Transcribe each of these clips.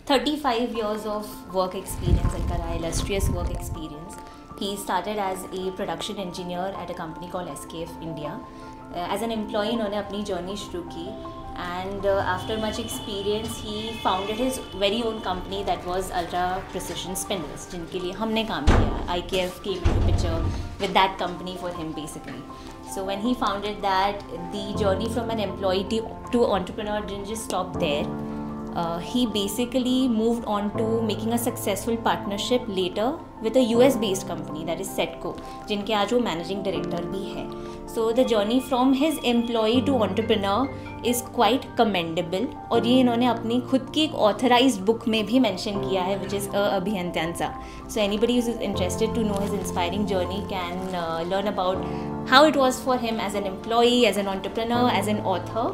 35 years of work experience in Kara, illustrious work experience. He started as a production engineer at a company called SKF India. As an employee उन्होंने अपनी journey शुरू की and after much experience he founded his very own company that was Ultra Precision Spindles जिनके लिए हमने काम KIA. IKF came into picture with that company for him basically. So when he founded that, the journey from an employee to entrepreneur didn't just stop there. He basically moved on to making a successful partnership later with a US based company that is Setco जिनके आज वो managing director भी है. So the journey from his employee to entrepreneur is quite commendable और ये इन्होंने अपनी खुद की एक authorized book में भी mention किया है which is अभियंत्यांचा. So anybody who is interested to know his inspiring journey can learn about how it was for him as an employee, as an entrepreneur, as an author.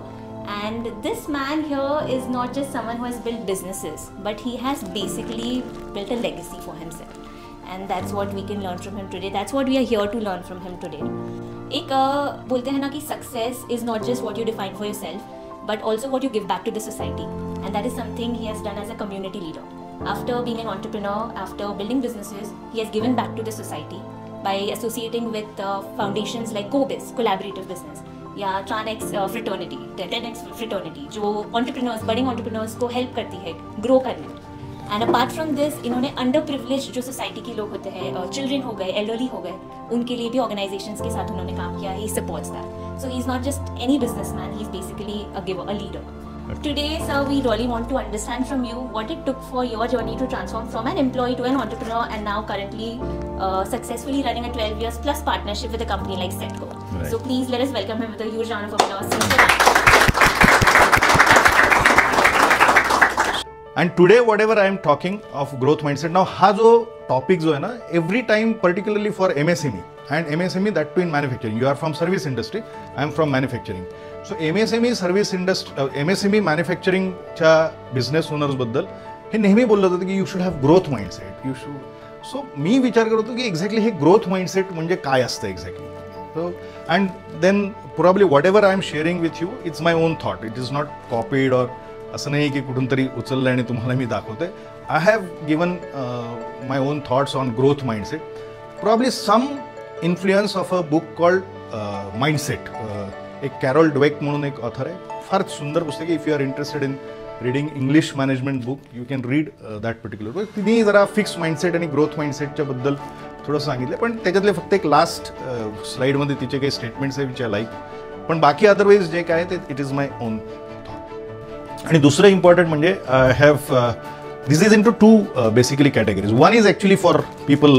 And this man here is not just someone who has built businesses, but he has basically built a legacy for himself. And that's what we can learn from him today. That's what we are here to learn from him today. एक बोलते हैं ना कि success is not just what you define for yourself, but also what you give back to the society. And that is something he has done as a community leader. After being an entrepreneur, after building businesses, he has given back to the society by associating with foundations like CoBiz, Collaborative Business. या TranX Fraternity, 10X Fraternity जो entrepreneurs, budding entrepreneurs को help करती है grow करने में. And apart from this, इन्होंने underprivileged जो society के लोग होते हैं, children हो गए, elderly हो गए, उनके लिए भी organizations के साथ उन्होंने काम KIA. He supports that. So he's not just any businessman, he's basically a giver, a leader. Today, sir, we really want to understand from you what it took for your journey to transform from an employee to an entrepreneur and now currently successfully running a 12 years plus partnership with a company like Setco. Right. So please let us welcome him with a huge round of applause. And today whatever I am talking of growth mindset, now हा जो topic जो है ना, every time particularly for MSME and MSME that too in manufacturing. You are from service industry, I am from manufacturing. So MSME service industry, MSME मॅन्युफॅक्चरिंगच्या business owners बद्दल हे नेहमी बोललं जातं की you should have growth mindset, you should. So मी विचार करत होतो की एक्झॅक्टली हे ग्रोथ माइंडसेट म्हणजे काय असतं exactly. So and then probably whatever I am sharing with you, it's my own thought, it is not copied or असं नाही की कुठून तरी उचललं आणि तुम्हाला मी दाखवतोय. I have given my own thoughts on growth mindset, probably some influence of a book called mindset. एक कॅरोल ड्वेक म्हणून एक ऑथर आहे, फार सुंदर पुस्तक आहे. If you are interested in reading English management book you can read that particular book. तिने जरा फिक्स माइंडसेट आणि ग्रोथ माइंडसेटच्या बद्दल थोडं सांगितलं, पण त्याच्यातले फक्त एक लास्ट स्लाईडमध्ये तिचे काही स्टेटमेंट्स आहे विच आय लाईक, पण बाकी अदरवाईज जे काय ते it is my own thought. आणि दुसरं इम्पॉर्टंट म्हणजे I have this is into two basically categories. One is actually for people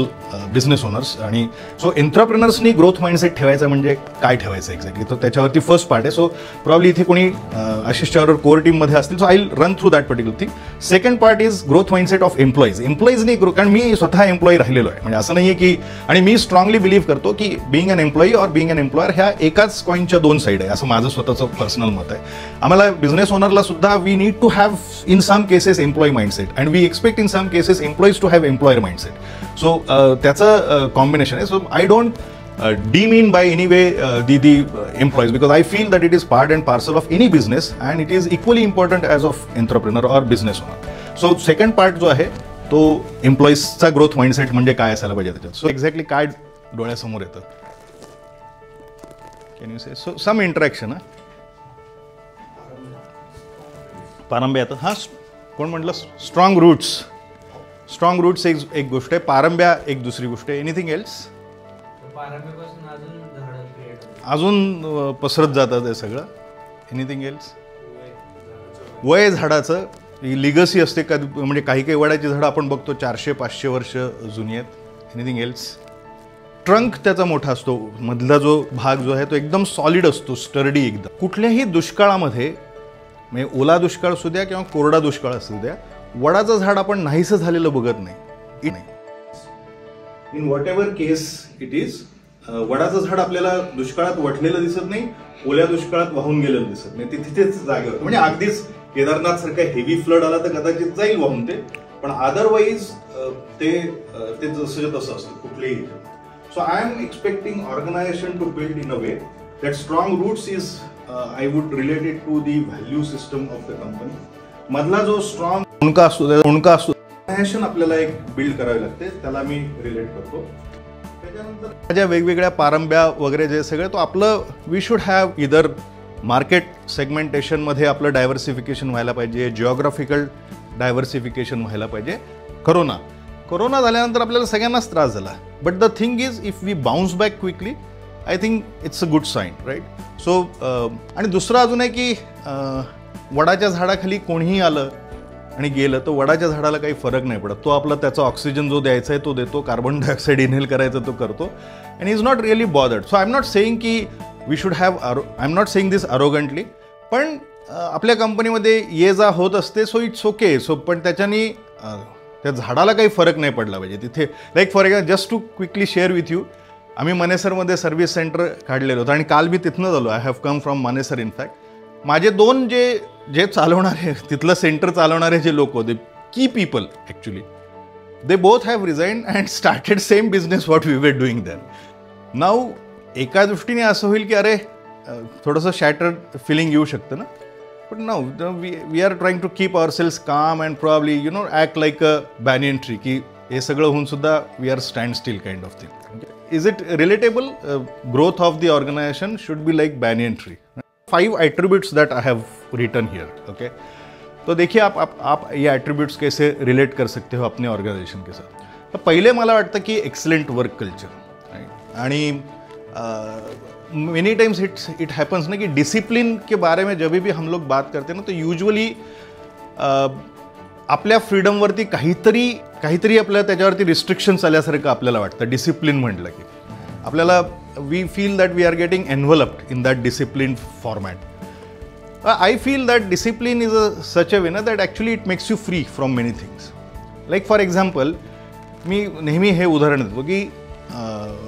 business owners, आणि सो एंटरप्रेनर्सनी ग्रोथ माइंडसेट ठेवायचा म्हणजे काय ठेवायचं एक्झॅक्टली, तर त्याच्यावरती फर्स्ट पार्ट आहे. सो प्रॉब्ली इथे कोणी आशिषच्यावर कोर टीममध्ये असतील, so I will run through that particular thing. Second part is growth mindset of एम्प्लॉईजनी ग्रो, कारण मी स्वतः एम्प्लॉई राहिलेलो आहे, म्हणजे असं नाही आहे की, आणि मी स्ट्रॉंगली बिलीव्ह करतो की बिईंग अन एम्प्लॉई और बिईंग अन एम्प्लॉयर ह्या एकाच कॉईनच्या दोन साईड आहे, असं माझं स्वतःचं पर्सनल मत आहे. आम्हाला बिझनेस ओनरला सुद्धा we need to have in some cases employee mindset and we expect in some cases employees to have employer mindset. So त्याचं कॉम्बिनेशन आहे. So I don't demean by any way the employees, because I feel that it is part and parcel of any business and it is equally important as of entrepreneur or business owner. So second part जो आहे तो एम्प्लॉईजचा growth mindset म्हणजे काय असायला पाहिजे त्याच्यात. So exactly काय डोळ्यासमोर येतं, can you say. So some interaction. पारंब्या येतं. हां, कोण म्हटलं स्ट्रॉंग रूट्स. स्ट्रॉंग रूट्स एक गोष्ट आहे, पारंब्या एक दुसरी गोष्ट आहे. Anything else. अजून पसरत जातं ते सगळं. Anything else. वय झाडाचं लिगसी असते का, म्हणजे काही काही वडाची झाडं आपण बघतो 400-500 वर्ष जुनी आहेत. Anything else. ट्रंक त्याचा मोठा असतो, मधला जो भाग जो आहे तो एकदम सॉलिड असतो, स्टर्डी एकदम. कुठल्याही दुष्काळामध्ये, म्हणजे ओला दुष्काळ असू द्या किंवा कोरडा दुष्काळ असू द्या, वडाचं झाड आपण नाहीसं झालेलं बघत नाही. In whatever case it is, वडाचं झाड आपल्याला दुष्काळात वठलेलं दिसत नाही, ओल्या दुष्काळात वाहून गेलेलं दिसत नाही, ते तिथेच जागेवर. म्हणजे अगदीच केदारनाथ सारखा हेवी फ्लड आला तर कदाचित जाईल वाहून ते, पण अदरवाईज ते जसं तसं असतं कुठलेही. So I am expecting organisation to build in a way that strong roots is I would relate it to the value system of the company. मधला जो strong उनका ऑर्गनायझेशन आपल्याला एक बिल्ड करावी लागते, त्याला मी रिलेट करतो. त्याच्यानंतर ज्या वेगवेगळ्या पारंब्या वगैरे जे सगळं तो आपलं we should have either market सेगमेंटेशनमध्ये आपलं डायव्हर्सिफिकेशन व्हायला पाहिजे, जिओग्राफिकल डायव्हर्सिफिकेशन व्हायला पाहिजे. कोरोना झाल्यानंतर आपल्याला सगळ्यांनाच त्रास झाला, but the thing is if we bounce back quickly I think it's a good sign, right. So आणि दुसरं अजून आहे की वडाच्या झाडाखाली कोणीही आलं आणि गेलं तर वडाच्या झाडाला काही फरक नाही पडत. तो आपला त्याचा ऑक्सिजन जो द्यायचा आहे तो देतो, कार्बन डायऑक्साईड इनहेल करायचा तो करतो, and is not really bothered. So I am not saying की we should have I am not saying this arrogantly, पण आपल्या कंपनीमध्ये ये जा होत असते, सो इट्स ओके. सो पण त्याच्यानी त्या झाडाला काही फरक नाही पडला पाहिजे तिथे. Like for example just to quickly share with you, आम्ही मनेसरमध्ये सर्व्हिस सेंटर काढलेलं होतं आणि काल मी तिथनं झालो. I have come from Manesar. In fact माझे दोन जे चालवणारे तिथलं सेंटर चालवणारे जे लोक होते, की people actually they both have resign and started same business what we were doing then. Now एका दृष्टीने असं होईल की अरे थोडंसं शॅटर्ड फिलिंग येऊ शकतं ना, but now we are trying to keep our sales calm and probably act like a banyan tree, की हे सगळं होऊन सुद्धा we are stand still kind of thing. Is it relatable? Growth of the organisation should be like banyan tree. 5 attributes that I have written here. Okay, तो देखिए आप ये attributes कैसे रिलेट कर सकते हो अपने ऑर्गेनाइजेशन के साथ. तो पहले मला वाटतं की एक्सलेंट वर्क कल्चर, राइट. आणि मेनी टाइम्स इट हैपन्स ना कि डिसिप्लिन के बारे में जब भी हम लोग बात करते हैं ना, तो यूजुअली आपल्या फ्रीडमवरती काहीतरी आपल्याला त्याच्यावरती रिस्ट्रिक्शन्स आल्यासारखं आपल्याला वाटतं. डिसिप्लिन म्हटलं की आपल्याला we feel that we are getting enveloped in that discipline format. I feel that discipline is such a way that actually it makes you free from many things. Like for example, मी नेहमी हे उदाहरण देतो की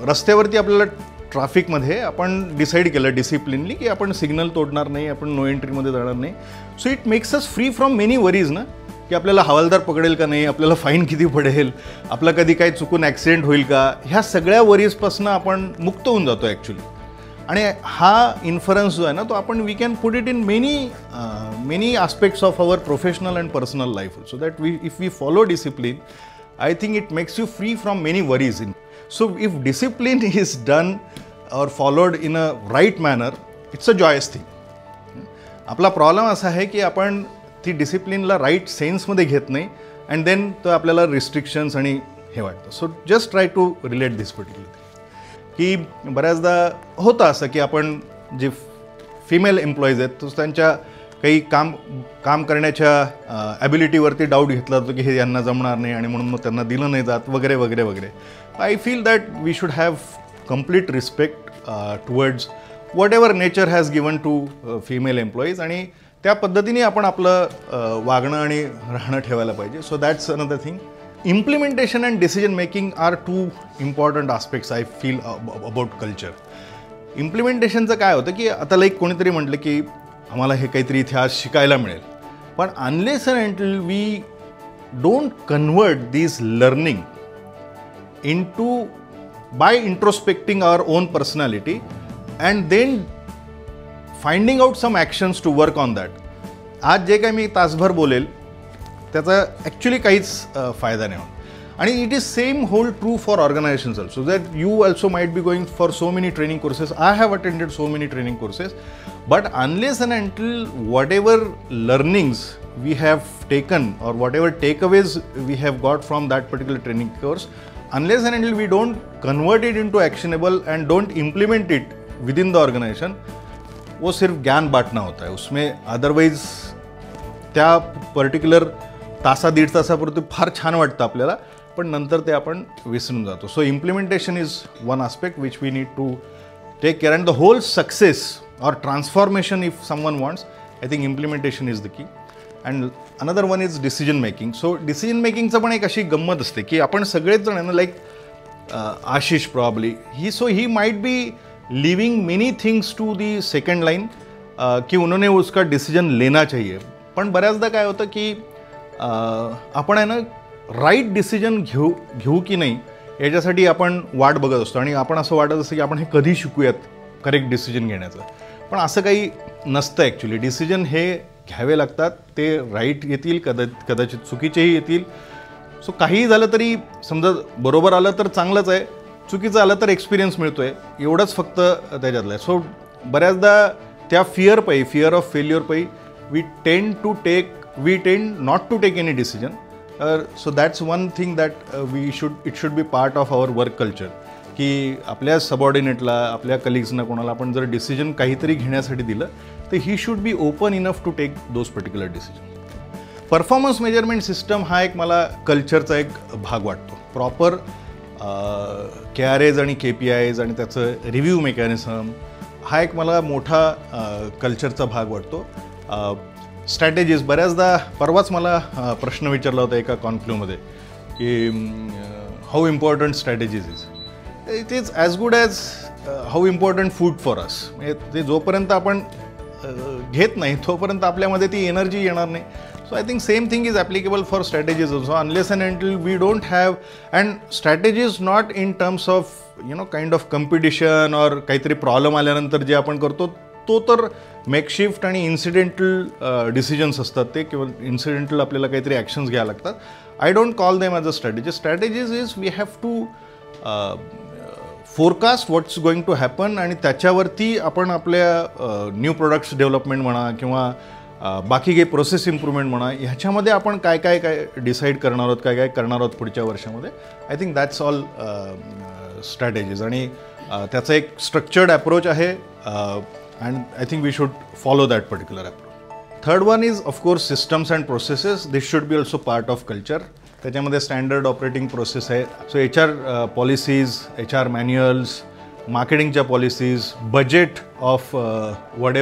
रस्त्यावरती आपल्याला ट्रॅफिकमध्ये आपण decide केलं डिसिप्लिनली की आपण सिग्नल तोडणार नाही, आपण नो एंट्रीमध्ये जाणार नाही. So it makes us free from many worries ना, की आपल्याला हवालदार पकडेल का नाही, आपल्याला फाईन किती पडेल, आपला कधी काही चुकून ॲक्सिडेंट होईल का, ह्या सगळ्या वरीजपासून आपण मुक्त होऊन जातो ॲक्च्युली. आणि हा इन्फरन्स जो आहे ना तो आपण we can put it in many aspects of our professional and personal life. So that if we follow discipline I think it makes you free from many worries in. So if discipline is done or followed in a right manner it's a joyous thing. आपला problem असा आहे की आपण ती डिसिप्लिनला right सेन्समध्ये घेत नाही and then तो आपल्याला रिस्ट्रिक्शन्स आणि हे वाटतं. So just try to relate this particular thing. की बऱ्याचदा होतं असं की आपण जे फिमेल एम्प्लॉईज आहेत तर त्यांच्या काही काम करण्याच्या ॲबिलिटीवरती डाऊट घेतला जातो की हे यांना जमणार नाही आणि म्हणून मग त्यांना दिलं नाही जात वगैरे वगैरे वगैरे. I feel that we should have complete respect towards whatever nature has given to female employees आणि त्या पद्धतीने आपण आपलं वागणं आणि राहणं ठेवायला पाहिजे. So that's another thing. Implementation and decision making are two important aspects I feel about culture. इम्प्लिमेंटेशनचं काय होतं की आता लाईक कोणीतरी म्हटलं की आम्हाला हे काहीतरी इथे आज शिकायला मिळेल, पण unless and until we don't convert this learning into by introspecting our own personality and then finding out some actions to work on that. आज जे काय मी तासभर बोलेल त्याचा ॲक्च्युली काहीच फायदा नाही होत. आणि it is same hold true for organizations also that you also might be going for so many training courses. I have attended so many training courses, but unless and until whatever learnings we have taken or whatever takeaways we have got from that particular training course, unless and until we don't convert it into actionable and don't implement it within the organization, वो सिर्फ ज्ञान बांटना होता है उसमें. Otherwise त्या particular दीड तासापुरती फार छान वाटतं आपल्याला, पण नंतर ते आपण विसरून जातो. So implementation is one aspect which we need to take care and the whole success or transformation if someone wants, I think implementation is the key. And another one is decision making. So decision मेकिंगचं पण एक अशी गंमत असते की आपण सगळेच जण आहे ना, like Ashish probably he might be living many things to the second line कि उन्होंने उसका डिसिजन लेना चाहिए. पण बऱ्याचदा काय होतं की आपण आहे ना राईट डिसिजन घेऊ की नाही याच्यासाठी आपण वाट बघत असतो आणि आपण असं वाटत असतं की आपण हे कधी शिकूयात करेक्ट डिसिजन घेण्याचं. पण असं काही नसतं ॲक्च्युली. डिसिजन हे घ्यावे लागतात, ते राईट येतील, कदाचित चुकीचेही येतील. सो काहीही झालं तरी समजा बरोबर आलं तर चांगलंच आहे, चुकीचं आलं तर एक्सपिरियन्स मिळतो आहे, एवढंच फक्त त्याच्यातलं आहे. सो बऱ्याचदा त्या fear of failure we tend not to take any decision. So that's one thing that it should be part of our work culture, की आपल्या सबऑर्डिनेटला, आपल्या कलिग्सना, कोणाला आपण जर डिसिजन काहीतरी घेण्यासाठी दिलं तर he should be open enough to take those particular decision. Performance measurement system हा एक मला कल्चरचा एक भाग वाटतो. प्रॉपर KRAs आणि KPIs आणि त्याचं रिव्ह्यू मेकॅनिझम हा एक मला मोठा कल्चरचा भाग वाटतो. स्ट्रॅटेजीज, बऱ्याचदा परवाच मला प्रश्न विचारला होता एका कॉन्क्लूमध्ये की how important strategies is. It is as good as how important food for us. म्हणजे ते जोपर्यंत आपण घेत नाही तोपर्यंत आपल्यामध्ये ती एनर्जी येणार नाही. So I think same thing is applicable for strategies also, unless and until we don't have, and strategies not in terms of kind of competition or काहीतरी प्रॉब्लेम आल्यानंतर जे आपण करतो तो तर मेकशिफ्ट आणि इन्सिडेंटल डिसिजन्स असतात ते, किंवा इन्सिडेंटल आपल्याला काहीतरी ॲक्शन्स घ्यायला लागतात. I don't call them as a strategy. Strategies is we have to forecast what's going to happen, आणि त्याच्यावरती आपण आपल्या न्यू प्रोडक्ट्स डेव्हलपमेंट म्हणा किंवा बाकी काही प्रोसेस इम्प्रूव्हमेंट म्हणा, ह्याच्यामध्ये आपण काय डिसाईड करणार आहोत, काय करणार आहोत पुढच्या वर्षामध्ये. I think that's all strategies, आणि त्याचा एक स्ट्रक्चर्ड अप्रोच आहे, and I think we should follow that particular approach. Third one is of course systems and processes. This should be also part of culture. त्याच्यामध्ये स्टँडर्ड ऑपरेटिंग प्रोसेस आहे. So HR policies, HR manuals, मार्केटिंगच्या policies, budget of what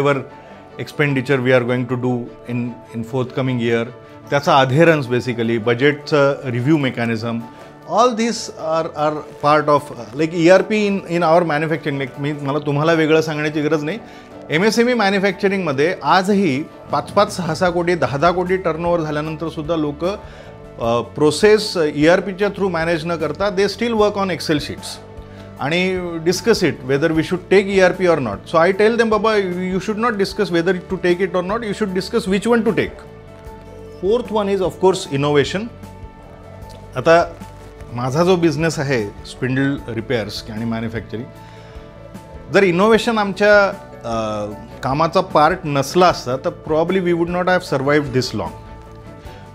expenditure we are going to do in forthcoming year, त्याचा adherence basically, बजेटचं review mechanism, all this R part of like ERP in our manufacturing. मला तुम्हाला वेगळं सांगण्याची गरज नाही. MSME मॅन्युफॅक्चरिंगमध्ये आजही 5-5, 6-6 कोटी, 10-10 कोटी टर्नओव्हर झाल्यानंतर सुद्धा लोक प्रोसेस ERPच्या थ्रू मॅनेज न करता they still work on Excel sheets आणि discuss it whether we should take ERP or not. So I tell them, Baba, you should not discuss whether to take it or not, you should discuss which one to take. Fourth one is of course innovation. आता माझा जो business आहे spindle repairs आणि manufacturing, जर innovation आमच्या कामाचा part नसला असता तर probably we would not have survived this long.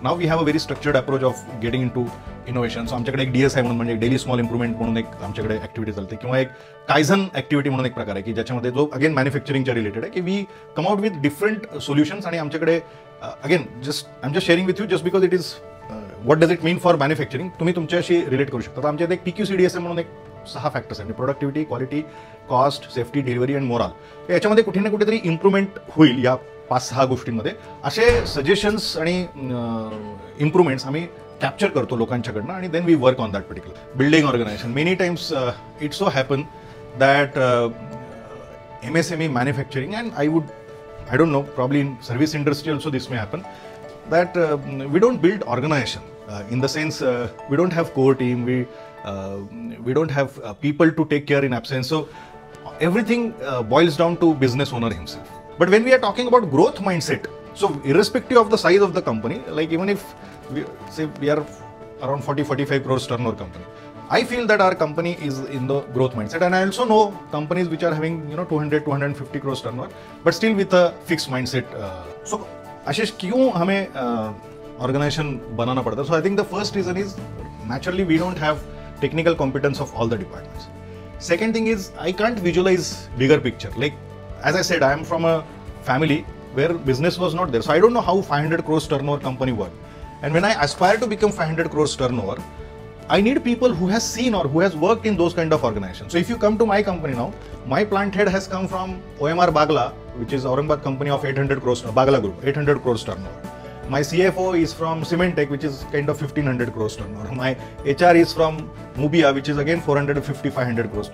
Now we have a very structured approach of getting in to innovation. So आमच्याकडे एक DSI म्हणून, म्हणजे डेली स्मॉल इम्प्रूव्हमेंट म्हणून एक आमच्याकडे ॲक्टिव्हिटी चालते, किंवा एक कायझन ॲक्टिव्हिटी म्हणून एक प्रकार आहे की ज्याच्यामध्ये जो अगेन मॅन्युफॅक्चरिंगच्या रिलेटेड आहे, की we come out with different solutions. आणि आमच्याकडे again I am just sharing with you just because it is what does it mean for manufacturing. तुम्ही तुमच्याशी रिलेट करू शकता. तर आमच्यात एक PQCDSM म्हणून एक 6 फॅक्टर्स आहेत, productivity, quality, cost, safety, delivery and morale. याच्यामध्ये कुठे ना कुठेतरी इम्प्रूव्हमेंट होईल या 5-6 गोष्टींमध्ये. असे सजेशन्स आणि इम्प्रूव्हमेंट्स आम्ही कॅप्चर करतो लोकांच्याकडनं, आणि then we work on that particular. Building organisation, many times it so happen that MSME manufacturing, and I don't know, probably in service industry also this may happen, that we don't build organization in the sense we don't have core team, we don't have people to take care in absence. So everything boils down to business owner himself. But when we are talking about growth mindset, so irrespective of the size of the company, like even if we are around 40-45 crores turnover company, I feel that our company is in the growth mindset, and I also know companies which are having 200-250 crores turnover, but still with a fixed mindset. So Ashish, क्यों हमें organisation banana पड़ता है? So I think the first reason is naturally we don't have technical competence of all the departments. Second thing is I can't visualize bigger picture. Like as I said, I am from a family where business was not there, so I don't know how 500 crores turnover company work. And when I aspire to become 500 crores turnover, I need people who has seen or who has worked in those kind of organizations. So if you come to my company now, my plant head has come from OMR Bagla, which is Aurangabad company of 800 crores, Bagla Group, 800 crores turnover. My CFO is from Cementech, which is kind of 1500 crores turnover. My HR is from Mubia, which is again 450-500 crores.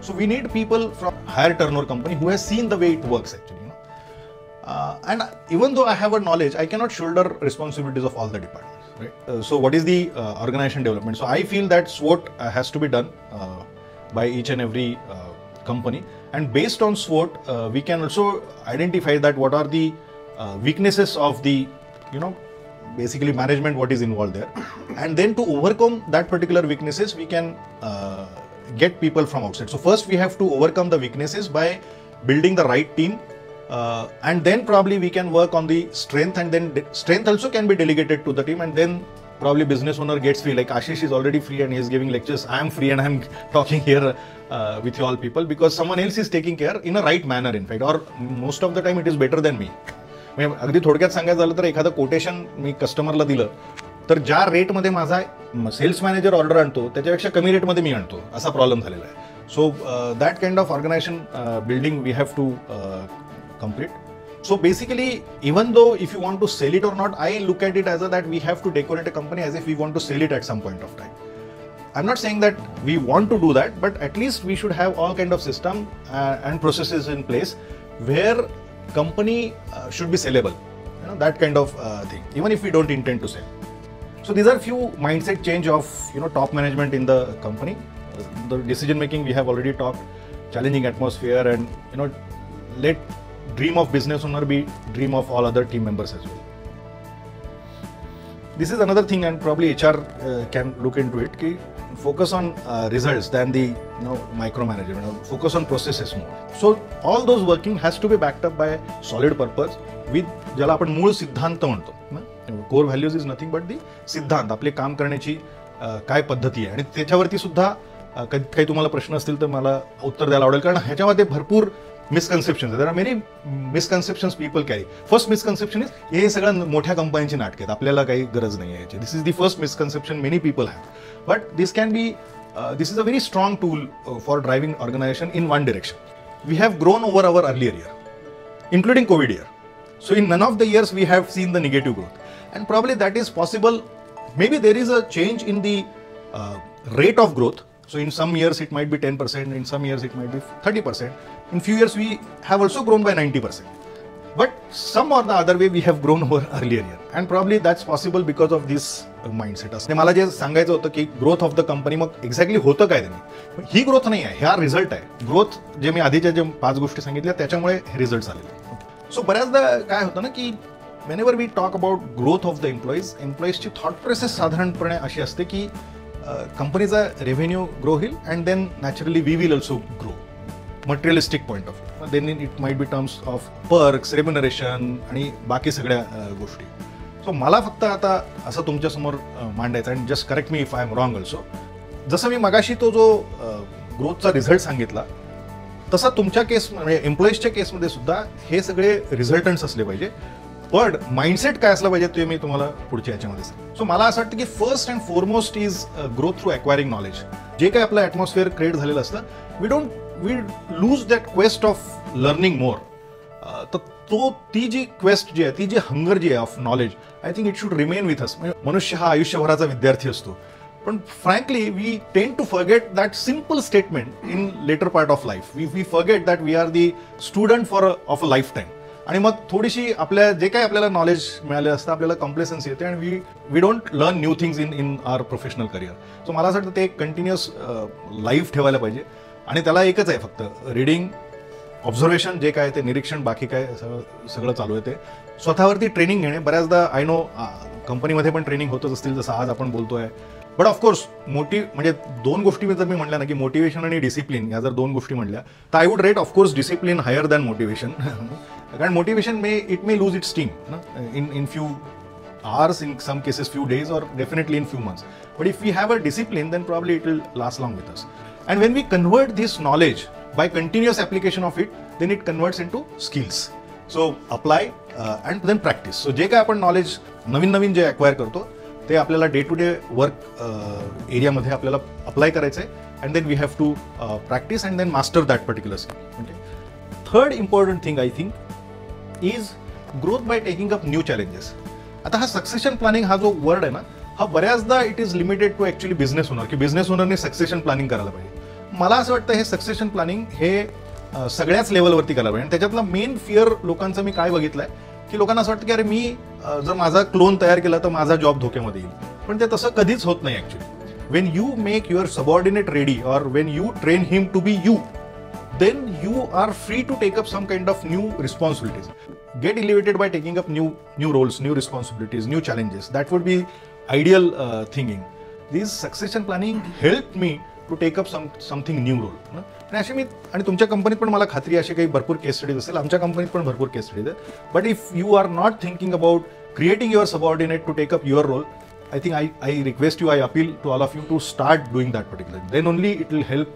So we need people from higher turnover company who has seen the way it works actually. And even though I have a knowledge, I cannot shoulder responsibilities of all the departments. Right? So what is the organization development? So I feel that SWOT has to be done by each and every company, and based on SWOT we can also identify that what are the weaknesses of the, basically management, what is involved there. And then to overcome that particular weaknesses, we can get people from outside. So first we have to overcome the weaknesses by building the right team. And then probably we can work on the strength, and then strength also can be delegated to the team, and then probably business owner gets free, like Ashish is already free and he is giving lectures. I am free and I am talking here with you all people because someone else is taking care in a right manner, in fact, or most of the time it is better than me. अगदी थोडक्यात सांगायचं झालं तर एखादं quotation मी कस्टमरला दिलं तर ज्या रेटमध्ये माझा सेल्स मॅनेजर ऑर्डर आणतो त्याच्यापेक्षा कमी रेटमध्ये मी आणतो, असा प्रॉब्लेम झालेला आहे. So that kind of organisation building we have to complete. So basically, even though if you want to sell it or not, I look at it as that we have to decorate a company as if we want to sell it at some point of time. I'm not saying that we want to do that, but at least we should have all kind of system and processes in place where company should be sellable, that kind of thing, even if we don't intend to sell. So these are few mindset change of top management in the company. The decision making we have already talked, challenging atmosphere, and let dream of business owner be dream of all other team members as well. This is another thing, and probably HR can look into it. Ki focus on results than the micromanagement. Focus on processes more. So all those working has to be backed up by solid purpose with ज्याला आपण मूळ सिद्धांत म्हणतो. Core values is nothing but the सिद्धांत, आपले काम करण्याची काय पद्धती आहे, आणि त्याच्यावरती सुद्धा काही तुम्हाला प्रश्न असतील तर मला उत्तर द्यायला आवडेल, कारण ह्याच्यामध्ये भरपूर मिसकन्सेप्शन्स आहेत. There are many misconceptions people carry. First misconception is हे सगळं मोठ्या कंपन्यांची नाटक आहेत, आपल्याला काही गरज नाही आहे याची. This is the first misconception many people have. But this can be this is a very strong tool for driving organization in one direction. We have grown over our earlier year, including COVID year. So in none of the years we have seen the negative growth, and probably that is possible. Maybe there is a change in the rate of growth. So in some years it might be 10%, in some years it might be 30%. In few years we have also grown by 90%. But some or the other way we have grown over earlier year, and probably that's possible because of this mindset. असणे मला जे सांगायचं होतं की growth of the company, मग exactly होतं काय त्यांनी, ही ग्रोथ नाही आहे, हा रिझल्ट आहे. ग्रोथ जे मी आधीच्या जे 5 गोष्टी सांगितल्या त्याच्यामुळे हे रिझल्ट आलेले. सो बऱ्याचदा काय होतं ना की whenever we talk about growth of the employeesची थॉट प्रोसेस साधारणपणे अशी असते की कंपनीचा रेव्हेन्यू ग्रो होईल and then naturally we will also grow. Materialistic point of view, then it might be terms of perks, remuneration आणि बाकी सगळ्या गोष्टी. सो मला फक्त आता असं तुमच्यासमोर मांडायचं, and just correct me if I am wrong also. जसं मी मगाशी तो जो ग्रोथचा रिझल्ट सांगितला तसा तुमच्या केस म्हणजे एम्प्लॉईजच्या केसमध्ये सुद्धा हे सगळे रिझल्टंट्स असले पाहिजे. पण माइंडसेट काय असलं पाहिजे ते मी तुम्हाला पुढच्या याच्यामध्ये सांगेन. सो मला असं वाटतं की first and foremost is growth through acquiring knowledge. जे काही आपलं ॲटमॉस्फिअर क्रिएट झालेलं असतं, we lose that quest of learning more. तर ती जी क्वेस्ट जी आहे, ती जी हंगर जी आहे of knowledge, I think it should remain with us. म्हणजे मनुष्य हा आयुष्यभराचा विद्यार्थी असतो, पण frankly we tend to forget that simple statement in later part of life. We forget that we are the student of a lifetime. आणि मग थोडीशी आपल्या जे काही आपल्याला नॉलेज मिळाले असतं आपल्याला कॉम्प्लेसन्सी येते, आणि we don't learn new things in our professional career. सो मला असं वाटतं ते एक कंटिन्युअस लाईफ ठेवायला पाहिजे, आणि त्याला एकच आहे फक्त रीडिंग, ऑब्झर्वेशन, जे काय ते निरीक्षण, बाकी काय सगळं चालू आहे ते स्वतःवरती ट्रेनिंग घेणे. बऱ्याचदा आय नो कंपनीमध्ये पण ट्रेनिंग होतच असतील जसं आज आपण बोलतोय. बट ऑफकोर्स म्हणजे 2 गोष्टी जर मी म्हटल्या ना की मोटिवेशन आणि डिसिप्लिन, या जर 2 गोष्टी म्हटल्या तर I would rate of course discipline higher than motivation. कारण motivation it may lose it steam in few hours, in some cases few days, or definitely in few months. But if we have a discipline, then probably it will last long with us. And when we convert this knowledge by continuous application of it, then it converts into skills. So apply and then practice. So जे काय आपण knowledge नवीन जे acquire करतो ते आपल्याला day to day work एरियामध्ये आपल्याला apply करायचं आहे, and then we have to practice and then master that particular skill. Okay. Third important thing I think is growth by taking up new challenges. आता हा succession planning हा जो word आहे ना, हा बऱ्याचदा it is limited to actually business owner, की business ओनरने सक्सेशन प्लॅनिंग करायला पाहिजे. मला असं वाटतं हे सक्सेशन प्लॅनिंग हे सगळ्याच लेवलवरती करायला पाहिजे. आणि त्याच्यातला मेन फिअर लोकांचं मी काय बघितलंय की लोकांना असं वाटतं की अरे मी जर माझा क्लोन तयार केला तर माझा जॉब धोक्यामध्ये येईल. पण ते तसं कधीच होत नाही actually. When you make your subordinate ready, or when you train him to be you, then you are free to take up some kind of new responsibilities. get elevated by taking up new roles, new responsibilities, new challenges. That would be ideal thinking. These succession planning helped me to take up something new role. आणि असे मी आणि तुमच्या कंपनीत पण मला खात्री अशी काही भरपूर केस स्टडीज असेल, आमच्या कंपनीत पण भरपूर केस स्टडीज आहेत. But if you are not thinking about creating your subordinate to take up your role, I think I request you, I appeal to all of you to start doing that particular. Then only it will help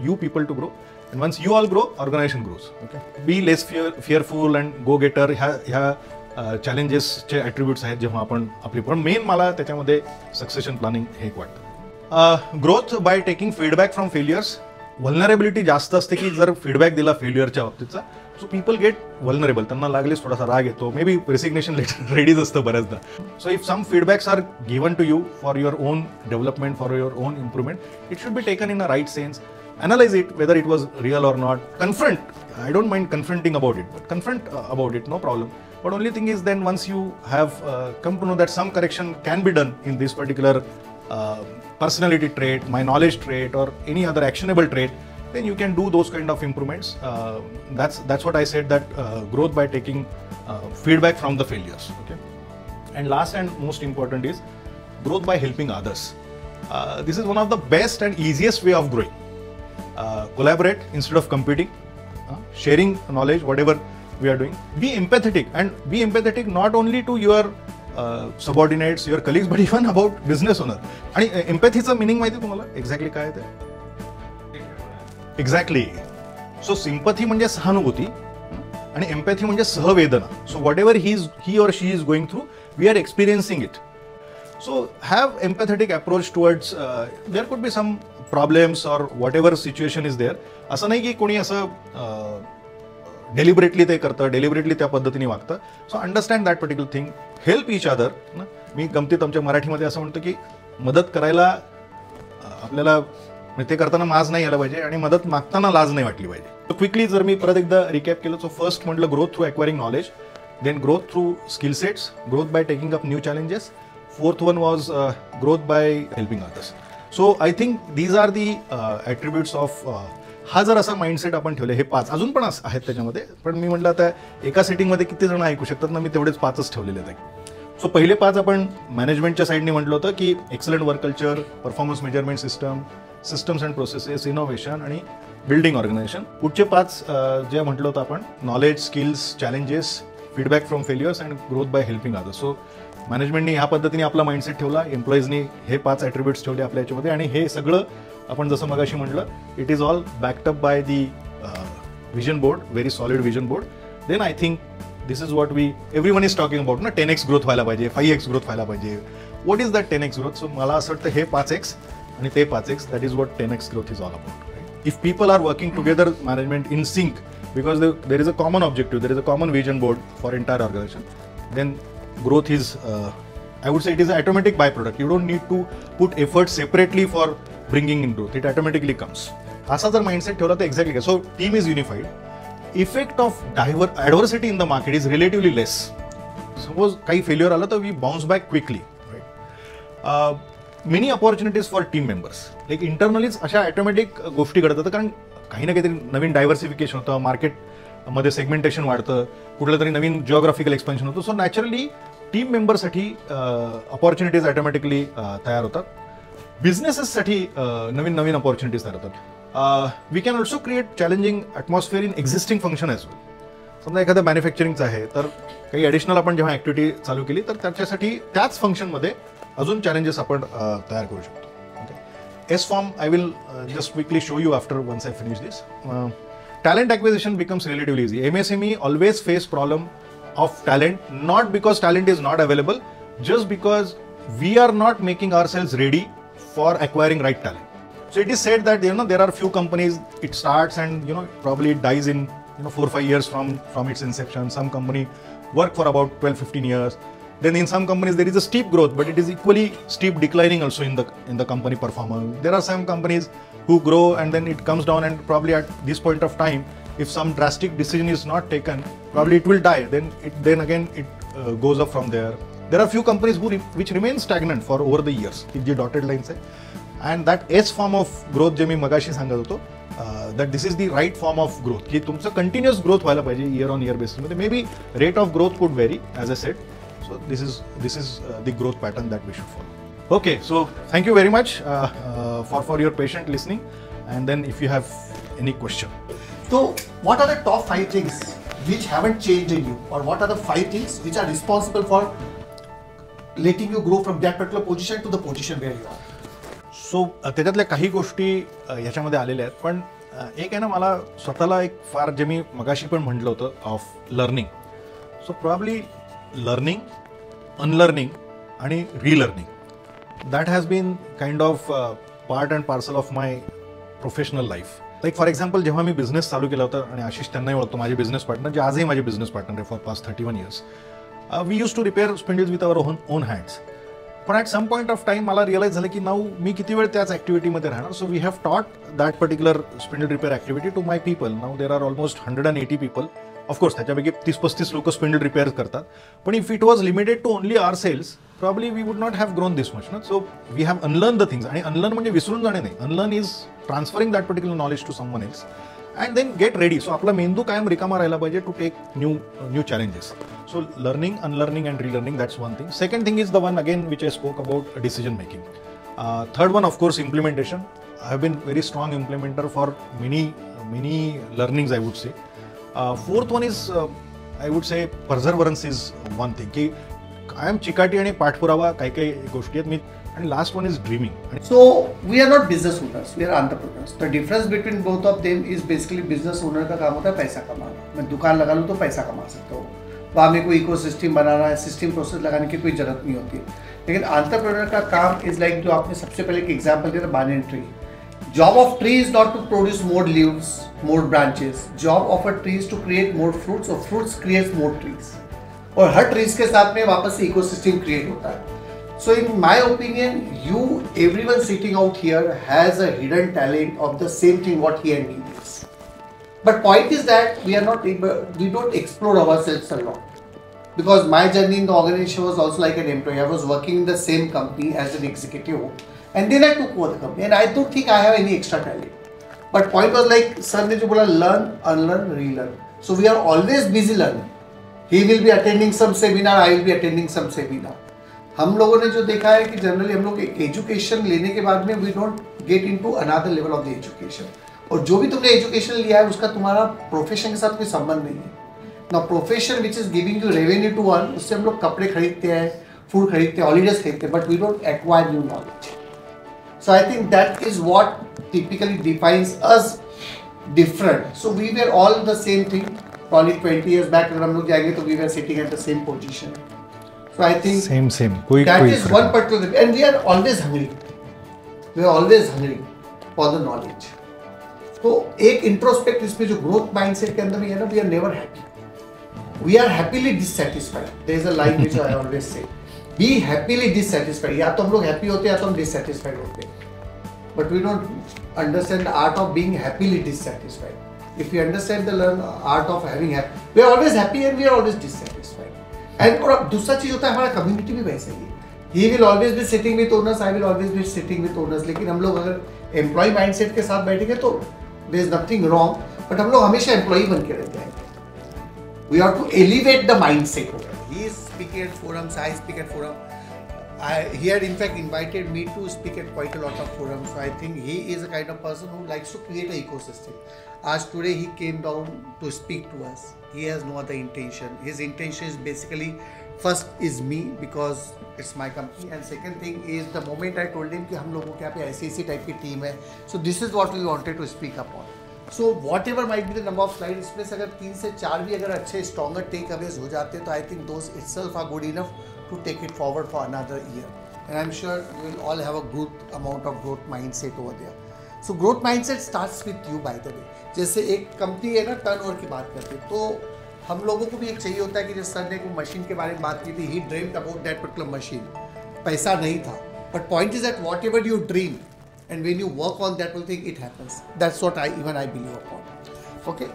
you people to grow. And once you all grow, organization grows. Okay. Be less fearful and go getter. ह्या challenges चे attributes आहेत जेव्हा आपण आपली, पण main मला त्याच्यामध्ये succession planning हे एक वाटतं. Growth by taking feedback from failures. Vulnerability जास्त असते की जर फीडबॅक दिला फेल्युअरच्या बाबतीतचा, सो पीपल गेट व्हल्नरेबल, त्यांना लागलेच थोडासा राग येतो, maybe resignation letter readies असतं बऱ्याचदा. So if some feedbacks are given to you for your own development, for your own improvement, it should be taken in a right sense. Analyze it whether it was real or not. Confront. I don't mind confronting about it, but confront about it, no problem. But only thing is, then once you have come to know that some correction can be done in this particular personality trait, my knowledge trait, or any other actionable trait, then you can do those kind of improvements. That's what I said, that growth by taking feedback from the failures. Okay. And last and most important is growth by helping others. This is one of the best and easiest way of growing. Collaborate instead of competing, sharing knowledge, whatever we are doing. Be empathetic, and be empathetic not only to your subordinates, your colleagues, but even about business owner. आणि empathyचा meaning माहिती तुम्हाला exactly काय आहे ते? Exactly. So sympathy म्हणजे सहानुभूती आणि empathy म्हणजे सहवेदना. So what ever he or she is going through, we are experiencing it. So have empathetic approach towards there could be some problems or whatever situation is there. असं नाही की कोणी असं डेलिबरेटली ते करतं, डेलिबरेटली त्या पद्धतीने वागतं. So understand that particular thing, help each other. मी गमतीत आमच्या मराठीमध्ये असं म्हणतो की मदत करायला आपल्याला ते करताना माज नाही यायला पाहिजे आणि मदत मागताना लाज नाही वाटली पाहिजे. सो क्विकली जर मी परत एकदा रिकॅप केलं, सो फर्स्ट म्हटलं growth through acquiring knowledge, then growth through skill sets, growth by taking up new challenges. Fourth one was growth by helping others. So I think these are the attributes of हा जर असा mindset आपण ठेवले, हे 5 अजून पण आहेत त्याच्यामध्ये, पण मी म्हटलं आता एका सेटिंगमध्ये किती जण ऐकू शकतात ना, मी तेवढेच 5च ठेवलेले आहेत. सो पहिले 5 आपण मॅनेजमेंटच्या साईडने म्हटलं होतं की excellent work culture, performance measurement system, systems and processes, innovation आणि बिल्डिंग ऑर्गनायझेशन. पुढचे 5 जे म्हटलं होतं आपण, knowledge, skills, challenges, feedback from failures and growth by helping others. So मॅनेजमेंटने ह्या पद्धतीने आपला माइंडसेट ठेवला, एम्प्लॉईजनी हे 5 ॲट्रिब्यूट्स ठेवले आपल्या याच्यामध्ये, आणि हे सगळं आपण जसं मगाशी म्हटलं, it is all backed up by the vision board, very solid vision board. Then I think this is what everyone is talking about ना, 10x ग्रोथ व्हायला पाहिजे, 5x ग्रोथ व्हायला पाहिजे. What is that 10x growth? So मला असं वाटतं हे 5x आणि ते 5x, that is what 10x growth is all about. If people are working together, management in sync, because there is a common objective, there is a common vision board for entire organization, then growth is I would say it is an automatic byproduct. You don't need to put effort separately for bringing in growth, it automatically comes. असा जर mindset ठेवला तर exactly काय, so team is unified. Effect of adversity in the market is relatively less. Suppose काही failure आला तर we bounce back quickly, right? Many opportunities for team members, like internally अशा automatic गोष्टी घडतात, कारण काही ना काहीतरी नवीन डायव्हर्सिफिकेशन होतं, मार्केटमध्ये सेगमेंटेशन वाढतं, कुठलं तरी नवीन जिओग्राफिकल एक्सपेन्शन होतं. सो नॅचरली टीम मेंबरसाठी अपॉर्च्युनिटीज ऑटोमॅटिकली तयार होतात, बिझनेसेससाठी नवीन नवीन अपॉर्च्युनिटीज तयार होतात. We can also create challenging atmosphere in existing function as well. समजा एखादं मॅन्युफॅक्चरिंगचं आहे, तर काही ॲडिशनल आपण जेव्हा ॲक्टिव्हिटी चालू केली, तर त्याच्यासाठी त्याच फंक्शनमध्ये अजून चॅलेंजेस आपण तयार करू शकतो. S form, I will just quickly show you after once I finish this. Talent acquisition becomes relatively easy. MSME always face problem of talent, not because talent is not available, just because we are not making ourselves ready for acquiring right talent. So it is said that there are few companies, it starts and probably it dies in 4-5 years from its inception. Some company work for about 12-15 years. Then in some companies there is a steep growth, but it is equally steep declining also in the company performance. There are some companies who grow and then it comes down, and probably at this point of time, if some drastic decision is not taken, probably it will die. Then again it goes up from there. There are few companies which remain stagnant for over the years. G dotted lines आहे, and that S form of growth जे मी मगाशी सांगत होतो, that this is the right form of growth, की तुमचं continuous growth व्हायला पाहिजे year on year बेसिसमध्ये. Maybe rate of growth could vary as a set. So this is the growth pattern that we should follow. Okay, so thank you very much for your patient listening, and then if you have any question. So what are the top 5 things which haven't changed in you, or what are the 5 things which are responsible for letting you grow from that particular position to the position where you are? So त्याच्यातल्या काही गोष्टी याच्यामध्ये आलेल्या आहेत, पण एक आहे ना, मला स्वतःला एक फार जे मी मगाशी पण म्हटलं होतं of learning. So probably learning, unlearning आणि relearning, that has been kind of part and parcel of my professional life. Like for example, जेव्हा मी बिझनेस चालू केला होता, आणि आशिष त्यांनाही ओळखतो, माझे बिझनेस पार्टनर, जे आजही माझे बिझनेस पार्टनर आहे for past 31 years, we use to repair spindles with our own hands. पण at some point of time मला रिअलाइज झालं की नाऊ मी किती वेळ त्याच ॲक्टिव्हिटीमध्ये राहणार. So we have taught that particular spindle repair activity to my people. Now there are almost 180 people. Of course त्याच्यापैकी 30-35 लोक स्पिंडल रिपेअर करतात. पण if it was limited to only our cells, probably we would not have grown this much ना. So we have unlearn the things. आणि unlearn म्हणजे विसरून जाणे नाही. Unlearn is transferring that particular knowledge to someone else and then get ready. सो आपला मेंदू कायम रिकामा राहिला पाहिजे to take new challenges. So learning, unlearning and relearning, that's one thing. Second thing is the one again which I spoke about, decision making. Third one, of course, implementation. I have been very strong implementer for many learnings, I would say. Fourth one is, I would say, perseverance is one thing. की कायम चिकाटी आणि पाठपुरावा काही गोष्टी आहेत. आणि last one is dreaming. So we are not business owners, we are entrepreneurs. The difference between both of them is basically business owner का काम होता है पैसा कमाना. मैं दुकान लगा लूँ तो पैसा कमा सकता हूँ. वहाँ में कोई इकोसिस्टम बनाना है, सिस्टम प्रोसेस लगाने की कोई जरूरत नहीं होती. लेकिन एंटरप्रेन्योर का काम इज लाइक, जो आपने सबसे पहले एक एग्जांपल दिया था, banyan tree. Job of tree is not to produce more leaves, more branches. Job of a tree is to create more fruits, or fruits creates more trees. और हर trees के साथ में वापस से इकोसिस्टम क्रिएट होता है. So in my opinion, everyone sitting out here has a hidden talent of the same thing what he and me is. But point is that we don't explore ourselves a lot. Because my journey in the organization was also like an employee. I was working in the same company as an executive, and then I took over the company. And I don't think I have any extra talent. But point was like, sir ne jo bola, learn, unlearn, relearn. So we are always busy learning. He will be attending some seminar, I will be attending some seminar. हम लोगों ने जो देखा है कि generally हम लोग education लेने के बाद में we don't get into another level of the education. और जो भी तुमने एजुकेशन लिया है उसका तुम्हारा प्रोफेशन के साथ कोई संबंध नहीं है ना. Profession which is giving you revenue to earn, उससे हम लोग कपड़े खरीदते हैं, फूड खरीदते हैं, हॉलीडेज खरीदते हैं, but we don't acquire new knowledge. So I think that is what typically defines us different. So we were all the same thing. Probably 20 years back अगर हम लोग जाएंगे तो we were sitting at the same position. So I think same. That is one particular, and we are always hungry. We are always hungry for the knowledge. तो एक introspect इसमें जो growth mindset के अंदर भी है ना, we are never happy. We are happily dissatisfied. There is a line which I always say. Be happily dissatisfied. या तो हम लोग हैप्पी होते हैं या तो हम डिससेटिस्फाइड होते हैं. But we don't understand the art of being happily dissatisfied. If we understand the art of having happy, we are always happy and we are always dissatisfied. End और दूसरा चीज होता है, हमारा कम्युनिटी भी वैसे ही है. He will always be sitting with owners, I will always be sitting with owners. लेकिन हम लोग अगर एम्प्लॉय माइंडसेट के साथ बैठेंगे तो there is nothing wrong, but हम लोग हमेशा एम्प्लॉय बन के रह जाएंगे. We have to elevate the mindset. He is speaking at forums, I speak at forum. He had in fact invited me to speak at quite a lot of forums. So I think he is a kind of person who likes to create an ecosystem. As today he came down to speak to us. He has no other intention. His intention is basically, first is me because it's my company, and second thing is the moment I told him कि हम लोगों के यहाँ पे ऐसी type की team है. So this is what we wanted to speak upon. So whatever might be the number of slides, इसमें से अगर 3 से 4 भी अगर अच्छे stronger takeaways हो जाते तो I think those itself are good enough to take it forward for another year. And I'm sure you will all have a good amount of growth mindset over there. So growth mindset starts with you, by the way. जैसे एक company है ना, turnover की बात करते हैं, तो हम लोगों को भी एक चाहिए होता है कि जैसे सर ने एक मशीन के बारे में बात की थी, he dreamed about that particular machine. पैसा नहीं था, but point is that whatever you dream and when you work on that will thing it happens. That's what I believe upon. Okay,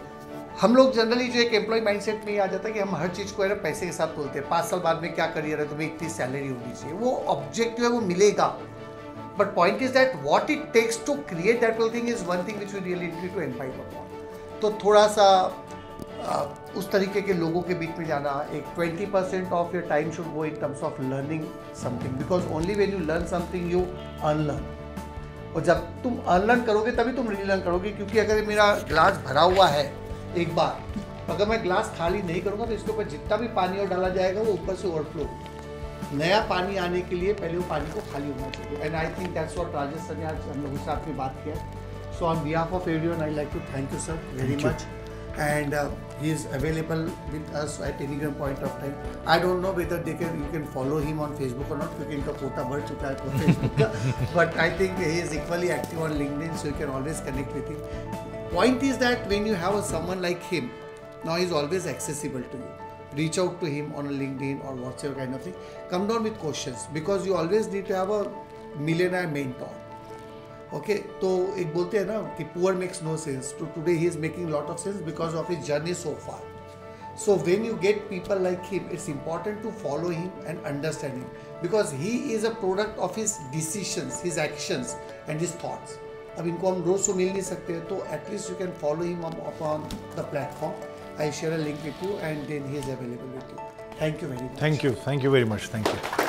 हम लोग जनरली जो एक employ mindset में आ जाता है कि हम हर चीज़ को है ना पैसे के साथ बोलते हैं. 5 साल बाद में क्या करियर है, तुम्हें इतनी सैलरी होनी चाहिए. वो ऑब्जेक्टिव है, वो मिलेगा, But point is that what it takes to create that whole thing is one thing which we really need to imbibe upon. तो थोड़ा सा उस तरीके के लोगों के बीच में जाना, एक 20% of your time should go in terms of learning something, because only when you learn something you unlearn. और जब तुम अनलर्न करोगे तभी तुम रीलर्न करोगे, क्योंकि अगर मेरा ग्लास भरा हुआ है एक बार, अगर मैं ग्लास खाली नहीं करूँगा तो इसके ऊपर जितना भी पानी और डाला जाएगा वो ऊपर से ओवरफ्लो। नया पानी आने के लिए पहले वो पानी को खाली होना चाहिए। And I think that's what Rajesh sir ने आज हम लोगों से आपने बात किया। So on behalf of everyone I like to thank you sir very much, and he is available with us at any given point of time. I don't know whether you can follow him on Facebook or not, क्योंकि इनका कोटा बढ़ चुका है Facebook का, but I think he is equally active on LinkedIn, so you can always connect with him. Point is that when you have someone like him, now he is always accessible to you. Reach out to him on LinkedIn or whatever kind of thing. Come down with questions, because you always need to have a millionaire mentor. Okay, तो एक बोलते हैं ना कि poor makes no sense. So today he is making lot of sense because of his journey so far. So when you get people like him, it's important to follow him and understand him, because he is a product of his decisions, his actions and his thoughts. अब इनको हम रोज तो mill नहीं सकते, तो at least you can follow him upon the platform. I share a link with you and then he is available with you. Thank you very much. Thank you very much. Thank you.